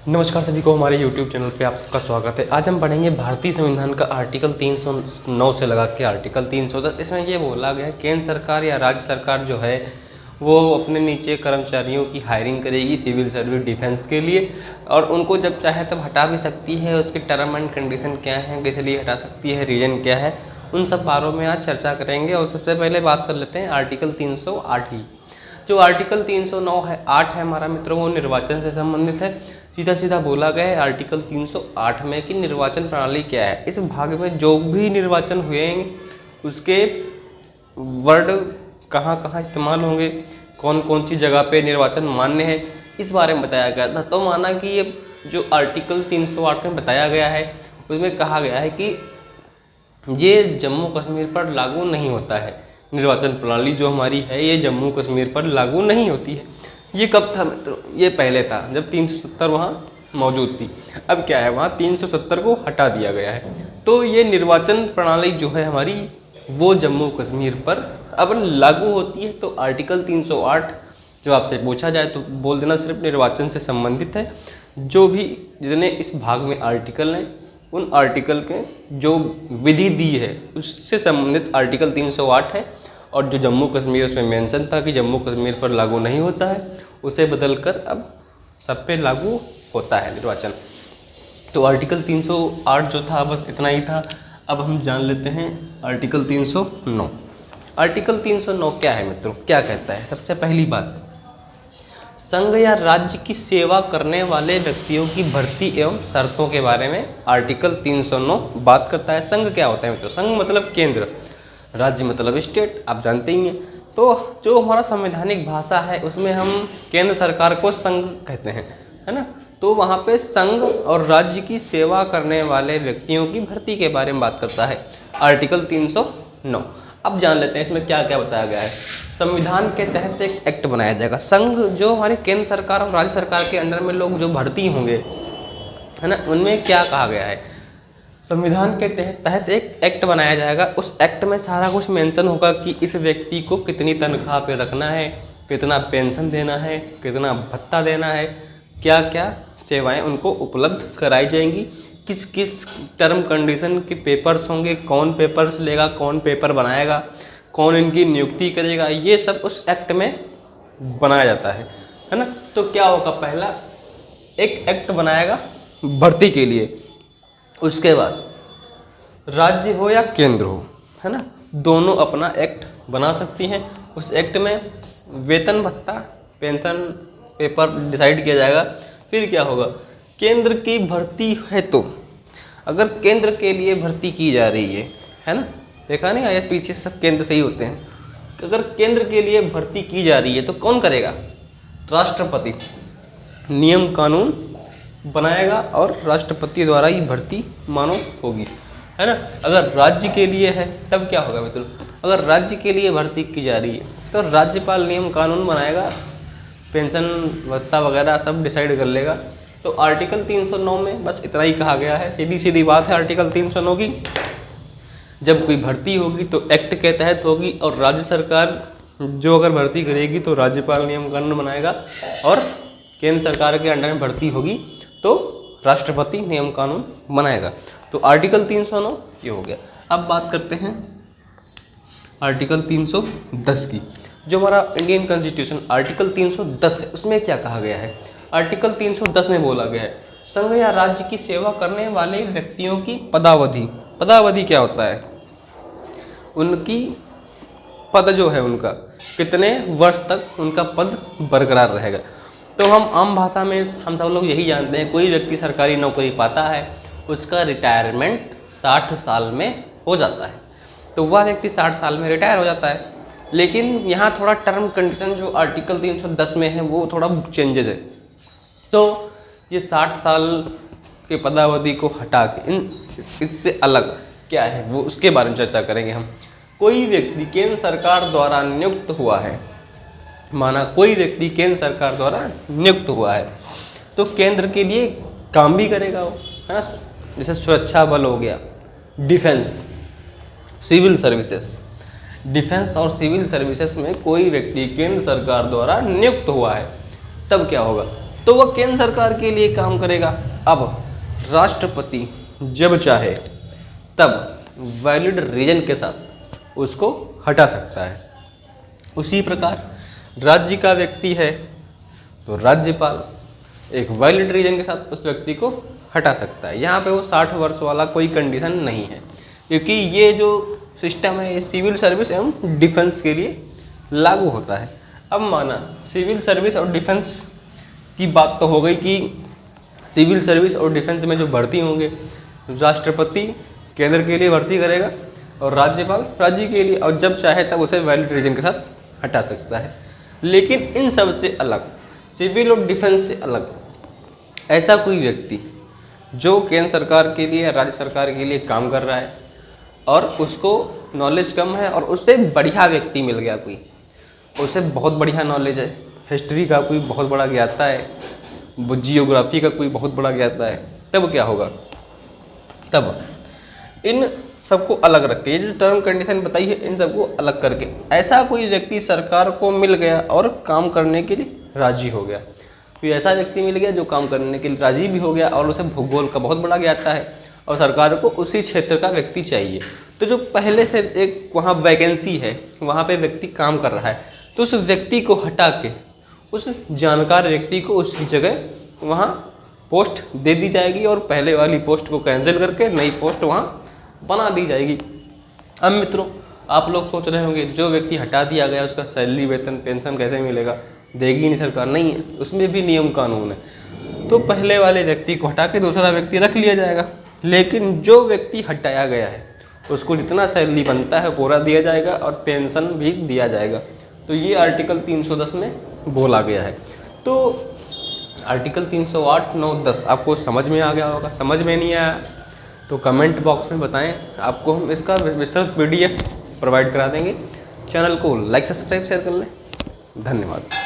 नमस्कार सभी को, हमारे YouTube चैनल पे आप सबका स्वागत है। आज हम पढ़ेंगे भारतीय संविधान का आर्टिकल 309 से लगा के आर्टिकल 310। इसमें ये बोला गया है केंद्र सरकार या राज्य सरकार जो है वो अपने नीचे कर्मचारियों की हायरिंग करेगी सिविल सर्विस डिफेंस के लिए, और उनको जब चाहे तब हटा भी सकती है। उसके टर्म एंड कंडीशन क्या है, किस लिए हटा सकती है, रीजन क्या है, उन सब बारों में आज चर्चा करेंगे। और सबसे पहले बात कर लेते हैं आर्टिकल 308 की। जो आर्टिकल 309 है 8 है हमारा मित्रों, वो निर्वाचन से संबंधित है। सीधा सीधा बोला गया है आर्टिकल 308 में कि निर्वाचन प्रणाली क्या है। इस भाग में जो भी निर्वाचन हुए उसके वर्ड कहाँ कहाँ इस्तेमाल होंगे, कौन कौन सी जगह पे निर्वाचन मान्य है, इस बारे में बताया गया था। तो माना कि ये जो आर्टिकल 308 में बताया गया है उसमें कहा गया है कि ये जम्मू कश्मीर पर लागू नहीं होता है। निर्वाचन प्रणाली जो हमारी है ये जम्मू कश्मीर पर लागू नहीं होती है। ये कब था मित्रों? ये पहले था जब 370 वहाँ मौजूद थी। अब क्या है, वहाँ 370 को हटा दिया गया है। तो ये निर्वाचन प्रणाली जो है हमारी वो जम्मू कश्मीर पर अब लागू होती है। तो आर्टिकल 308 जब आपसे पूछा जाए तो बोल देना सिर्फ निर्वाचन से संबंधित है। जो भी जितने इस भाग में आर्टिकल हैं उन आर्टिकल के जो विधि दी है उससे संबंधित आर्टिकल 308 है। और जो जम्मू कश्मीर उसमें मेंशन था कि जम्मू कश्मीर पर लागू नहीं होता है, उसे बदलकर अब सब पे लागू होता है निर्वाचन। तो आर्टिकल 308 जो था बस इतना ही था। अब हम जान लेते हैं आर्टिकल 309। आर्टिकल 309 क्या है मित्रों, क्या कहता है? सबसे पहली बात, संघ या राज्य की सेवा करने वाले व्यक्तियों की भर्ती एवं शर्तों के बारे में आर्टिकल 309 बात करता है। संघ क्या होता है मित्रों? संघ मतलब केंद्र, राज्य मतलब स्टेट, आप जानते ही हैं। तो जो हमारा संवैधानिक भाषा है उसमें हम केंद्र सरकार को संघ कहते हैं, है ना। तो वहाँ पे संघ और राज्य की सेवा करने वाले व्यक्तियों की भर्ती के बारे में बात करता है आर्टिकल 309। अब जान लेते हैं इसमें क्या क्या बताया गया है। संविधान के तहत एक एक्ट बनाया जाएगा। संघ जो हमारे केंद्र सरकार और राज्य सरकार के अंडर में लोग जो भर्ती होंगे, है ना, उनमें क्या कहा गया है, संविधान के तहत एक एक्ट बनाया जाएगा। उस एक्ट में सारा कुछ मेंशन होगा कि इस व्यक्ति को कितनी तनख्वाह पे रखना है, कितना पेंशन देना है, कितना भत्ता देना है, क्या क्या सेवाएं उनको उपलब्ध कराई जाएंगी, किस किस टर्म कंडीशन के पेपर्स होंगे, कौन पेपर्स लेगा, कौन पेपर बनाएगा, कौन इनकी नियुक्ति करेगा, ये सब उस एक्ट में बनाया जाता है ना। तो क्या होगा, पहला एक एक्ट बनाएगा भर्ती के लिए। उसके बाद राज्य हो या केंद्र हो, है ना, दोनों अपना एक्ट बना सकती हैं। उस एक्ट में वेतन भत्ता पेंशन पेपर डिसाइड किया जाएगा। फिर क्या होगा, केंद्र की भर्ती है तो अगर केंद्र के लिए भर्ती की जा रही है ना, देखा नहीं आईएएस पीछे सब केंद्र से ही होते हैं। अगर केंद्र के लिए भर्ती की जा रही है तो कौन करेगा? राष्ट्रपति नियम कानून बनाएगा और राष्ट्रपति द्वारा ही भर्ती मानो होगी, है ना। अगर राज्य के लिए है तब क्या होगा मित्रों, अगर राज्य के लिए भर्ती की जा रही है तो राज्यपाल नियम कानून बनाएगा, पेंशन भत्ता वगैरह सब डिसाइड कर लेगा। तो आर्टिकल 309 में बस इतना ही कहा गया है। सीधी सीधी बात है आर्टिकल 309 की। जब कोई भर्ती होगी तो एक्ट के तहत होगी, और राज्य सरकार जो अगर भर्ती करेगी तो राज्यपाल नियम कानून बनाएगा, और केंद्र सरकार के अंडर में भर्ती होगी तो राष्ट्रपति नियम कानून बनाएगा। तो आर्टिकल 309 ये हो गया। अब बात करते हैं आर्टिकल 310 की। जो हमारा इंडियन कॉन्स्टिट्यूशन आर्टिकल 310 है उसमें क्या कहा गया है? आर्टिकल 310 में बोला गया है संघ या राज्य की सेवा करने वाले व्यक्तियों की पदावधि। पदावधि क्या होता है? उनकी पद जो है उनका कितने वर्ष तक उनका पद बरकरार रहेगा। तो हम आम भाषा में हम सब लोग यही जानते हैं, कोई व्यक्ति सरकारी नौकरी पाता है उसका रिटायरमेंट 60 साल में हो जाता है। तो वह व्यक्ति 60 साल में रिटायर हो जाता है। लेकिन यहाँ थोड़ा टर्म कंडीशन जो आर्टिकल 310 में है वो थोड़ा चेंजेस है। तो ये 60 साल के पदावधि को हटा के इससे अलग क्या है वो उसके बारे में चर्चा करेंगे हम। कोई व्यक्ति केंद्र सरकार द्वारा नियुक्त हुआ है, माना कोई व्यक्ति केंद्र सरकार द्वारा नियुक्त हुआ है तो केंद्र के लिए काम भी करेगा वो, है ना। जैसे सुरक्षा बल हो गया, डिफेंस, सिविल सर्विसेज। डिफेंस और सिविल सर्विसेज में कोई व्यक्ति केंद्र सरकार द्वारा नियुक्त हुआ है तब क्या होगा, तो वह केंद्र सरकार के लिए काम करेगा। अब राष्ट्रपति जब चाहे तब वैलिड रीजन के साथ उसको हटा सकता है। उसी प्रकार राज्य का व्यक्ति है तो राज्यपाल एक वैलिड रीजन के साथ उस व्यक्ति को हटा सकता है। यहाँ पे वो 60 वर्ष वाला कोई कंडीशन नहीं है, क्योंकि ये जो सिस्टम है ये सिविल सर्विस एवं डिफेंस के लिए लागू होता है। अब माना सिविल सर्विस और डिफेंस की बात तो हो गई कि सिविल सर्विस और डिफेंस में जो भर्ती होंगे, राष्ट्रपति केंद्र के लिए भर्ती करेगा और राज्यपाल राज्य के लिए, और जब चाहे तब उसे वैलिड रीजन के साथ हटा सकता है। लेकिन इन सब से अलग, सिविल और डिफेंस से अलग, ऐसा कोई व्यक्ति जो केंद्र सरकार के लिए या राज्य सरकार के लिए काम कर रहा है और उसको नॉलेज कम है और उससे बढ़िया व्यक्ति मिल गया, कोई उसे बहुत बढ़िया नॉलेज है, हिस्ट्री का कोई बहुत बड़ा ज्ञाता है, जियोग्राफी का कोई बहुत बड़ा ज्ञाता है, तब क्या होगा? तब इन सबको अलग रख के, ये जो टर्म कंडीशन बताई है इन सबको अलग करके ऐसा कोई व्यक्ति सरकार को मिल गया और काम करने के लिए राजी हो गया, कोई ऐसा व्यक्ति मिल गया जो काम करने के लिए राजी भी हो गया और उसे भूगोल का बहुत बड़ा ज्ञाता है और सरकार को उसी क्षेत्र का व्यक्ति चाहिए, तो जो पहले से एक वहाँ वैकेंसी है, वहाँ पे व्यक्ति काम कर रहा है, तो उस व्यक्ति को हटा के उस जानकार व्यक्ति को उसकी जगह वहाँ पोस्ट दे दी जाएगी और पहले वाली पोस्ट को कैंसिल करके नई पोस्ट वहाँ बना दी जाएगी। अब मित्रों, आप लोग सोच रहे होंगे जो व्यक्ति हटा दिया गया उसका सैलरी, वेतन, पेंशन कैसे मिलेगा? देगी नहीं सरकार? नहीं है, उसमें भी नियम कानून है। तो पहले वाले व्यक्ति को हटा के दूसरा व्यक्ति रख लिया जाएगा, लेकिन जो व्यक्ति हटाया गया है उसको जितना सैलरी बनता है पूरा दिया जाएगा और पेंशन भी दिया जाएगा। तो ये आर्टिकल 310 में बोला गया है। तो आर्टिकल 308, 9, 10 आपको समझ में आ गया होगा। समझ में नहीं आया तो कमेंट बॉक्स में बताएं, आपको हम इसका विस्तृत PDF प्रोवाइड करा देंगे। चैनल को लाइक, सब्सक्राइब, शेयर कर लें। धन्यवाद।